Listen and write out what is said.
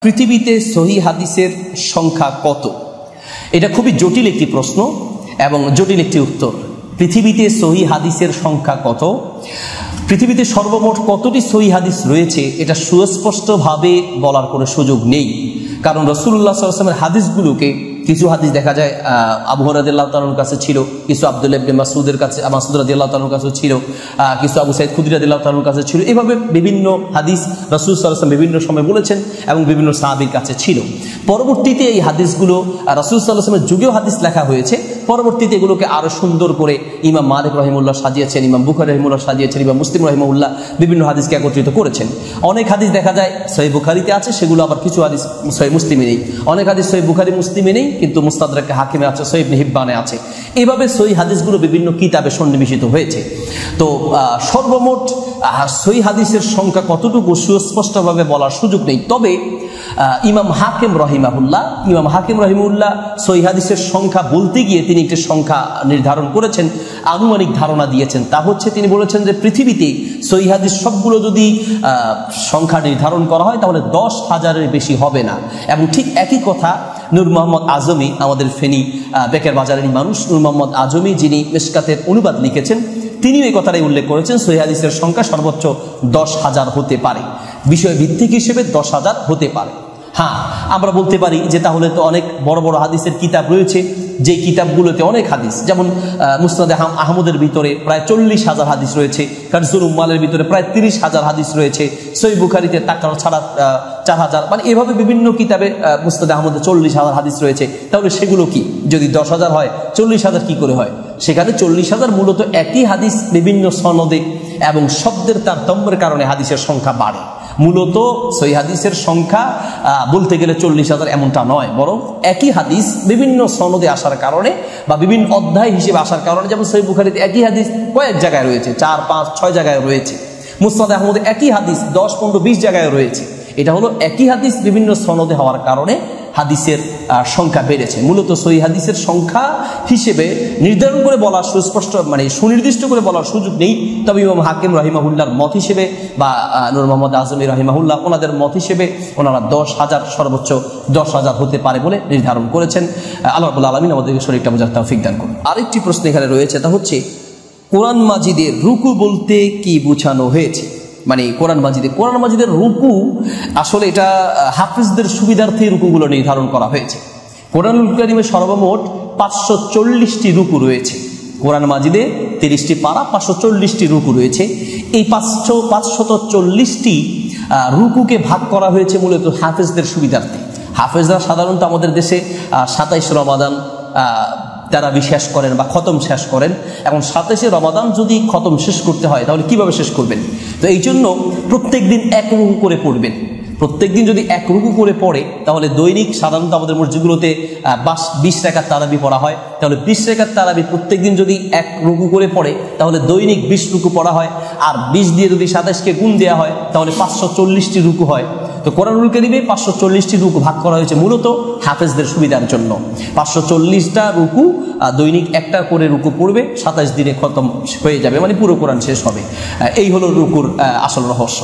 পৃথিবীতে সহি হাদিসের সংখ্যা কত? এটা খুবই জটিল একটি প্রশ্ন এবং জটিল একটি উত্তর। পৃথিবীতে সহি হাদিসের সংখ্যা কত? পৃথিবীতে সর্বমোট কতটি সহি হাদিস রয়েছে এটা সুস্পষ্টভাবে বলার কোনো সুযোগ নেই। কারণ রাসূলুল্লাহ সাল্লাল্লাহু আলাইহি ওয়াসাল্লামের হাদিসগুলোকে কিছু হাদিস দেখা যায় আবু হুরায়রা রাদিয়াল্লাহু তাআলার কাছে ছিল, কিছু আব্দুল্লাহ ইবনে মাসউদের কাছে, মাসউদ রাদিয়াল্লাহু তাআলার কাছে ছিল, কিছু আবু সাঈদ খুদরি রাদিয়াল্লাহু তাআলার কাছে ছিল। এভাবে বিভিন্ন হাদিস রাসূল সাল্লাল্লাহু আলাইহি ওয়াসাল্লাম বিভিন্ন সময় বলেছেন এবং বিভিন্ন সাহাবীর কাছে ছিল। পরবর্তীতে এই হাদিসগুলো রাসূল সাল্লাল্লাহু আলাইহি ওয়াসাল্লামের যুগেও হাদিস লেখা হয়েছে। পরবর্তীতে এগুলোকে আরো সুন্দর করে ইমাম মালিক রাহিমাহুল্লাহ সাজিয়েছেন, ইমাম বুখারী রাহিমাহুল্লাহ সাজিয়েছেন, ইমাম মুসলিম রাহিমাহুল্লাহ বিভিন্ন হাদিসকে একত্রিত করেছেন। অনেক হাদিস দেখা যায় সহিহ বুখারীতে আছে, সেগুলো আবার কিছু হাদিস সহিহ মুসলিমে নেই। অনেক হাদিস সহিহ বুখারী মুসলিমে নেই কিন্তু মুস্তাদরাক হাকিমে আছে, সহিহ ইবনে হিব্বানে আছে। এইভাবে সহিহ হাদিসগুলো বিভিন্ন কিতাবে সন্নিবেশিত হয়েছে। তো সর্বমোট সহিহ হাদিসের সংখ্যা কতটুকু সুস্পষ্টভাবে বলার সুযোগ নেই। তবে ইমাম হাকিম রহিমাহুল্লাহ সহিহ হাদিসের সংখ্যা বলতে গিয়ে তিনি একটি সংখ্যা নির্ধারণ করেছেন, আনুমানিক ধারণা দিয়েছেন। তা হচ্ছে তিনি বলেছেন যে পৃথিবীতে সহিহ হাদিস সবগুলো যদি সংখ্যা নির্ধারণ করা হয় তাহলে 10,000-এর বেশি হবে না। এবং ঠিক একই কথা নূর মোহাম্মদ আজমি, আমাদের ফেনী বেকের বাজারের মানুষ নূর মোহাম্মদ আজমি, যিনি মিশকাতের অনুবাদ লিখেছেন, তিনিও এই কথাটাই উল্লেখ করেছেন সহিহ হাদিসের সংখ্যা সর্বোচ্চ 10,000 হতে পারে, বিষয় ভিত্তিক হিসেবে 10,000 হতে পারে। হ্যাঁ, আমরা বলতে পারি যে তাহলে তো অনেক বড় বড় হাদিসের কিতাব রয়েছে, যে কিতাবগুলোতে অনেক হাদিস, যেমন মুসনাদে আহমদের ভিতরে প্রায় 40,000 হাদিস রয়েছে, কানজুল উম্মালের ভিতরে প্রায় 30,000 হাদিস রয়েছে, সহিহ বুখারীতে তাকার ছাড়া 4,000, মানে এভাবে বিভিন্ন কিতাবে মুসনাদে আহমদে 40,000 হাদিস রয়েছে। তাহলে সেগুলো কি যদি 10,000 হয়, 40,000 কি করে হয়? সেখানে 40,000 মূলত একই হাদিস বিভিন্ন সনদে এবং শব্দের তারতম্যের কারণে হাদিসের সংখ্যা বাড়ে। মূলত সহিহ হাদিসের সংখ্যা বলতে গেলে 40,000 এমনটা নয়, বরং একই হাদিস বিভিন্ন সনদে আসার কারণে বা বিভিন্ন অধ্যায় হিসেবে আসার কারণে, যেমন সহিহ বুখারীতে একই হাদিস কয়েক জায়গায় রয়েছে, 4, 5, 6 জায়গায় রয়েছে। মুসনাদে আহমদে একই হাদিস 10, 15, 20 জায়গায় রয়েছে। এটা হলো একই হাদিস বিভিন্ন সনদে হওয়ার কারণে হাদিসের সংখ্যা বেড়েছে। মূলত সহিহ হাদিসের সংখ্যা হিসেবে নির্ধারণ করে বলার সুস্পষ্ট, মানে সুনির্দিষ্ট করে বলার সুযোগ নেই। তবে ইমাম হাকিম রাহিমাহুল্লাহর মত হিসেবে বা নূর মোহাম্মদ আজমি রাহিমাহুল্লাহ ওনাদের মত হিসেবে ওনারা 10,000 সর্বোচ্চ 10,000 হতে পারে বলে নির্ধারণ করেছেন। আল্লাহ রাব্বুল আলামিন আমাদেরকে শরীরটা বোঝার তৌফিক দান করুন। আরেকটি প্রশ্ন এখানে রয়েছে, তা হচ্ছে কোরআন মাজিদের রুকু বলতে কি বোঝানো হয়েছে? মানে কোরআন মাজিদের রুকু আসলে এটা হাফিজদের সুবিধার্থে রুকুগুলো নির্ধারণ করা হয়েছে। কোরআনুল কারীমে সর্বমোট 540টি রুকু রয়েছে। কোরআন মাজিদে 30টি পারা, 540টি রুকু রয়েছে। এই 540টি রুকুকে ভাগ করা হয়েছে মূলত হাফিজদের সুবিধার্থে। হাফিজরা সাধারণত আমাদের দেশে 27 রমাদান তারাবি শেষ করেন বা খতম শেষ করেন, এবং 27 রমাদান যদি খতম শেষ করতে হয় তাহলে কিভাবে শেষ করবেন? তো এই জন্য প্রত্যেক দিন 1 রুকু করে পড়বেন। প্রত্যেক দিন যদি 1 রুকু করে পড়ে তাহলে দৈনিক সাধারণত আমাদের মসজিদগুলোতে 20 রাকাত তারাবি পড়া হয়। তাহলে 20 রাকাত তারাবি প্রত্যেক দিন যদি 1 রুকু করে পড়ে তাহলে দৈনিক 20 রুকু পড়া হয়। আর 20 দিয়ে যদি 27কে গুণ দেওয়া হয় তাহলে 540টি রুকু হয়। তো কোরআনুল কারীমে 540টি রুকু ভাগ করা হয়েছে মূলত হাফেজদের সুবিধার জন্য। 540টা রুকু দৈনিক 1টা করে রুকু পড়বে, 27 দিনে খতম হয়ে যাবে, মানে পুরো কোরআন শেষ হবে। এই হলো রুকুর আসল রহস্য।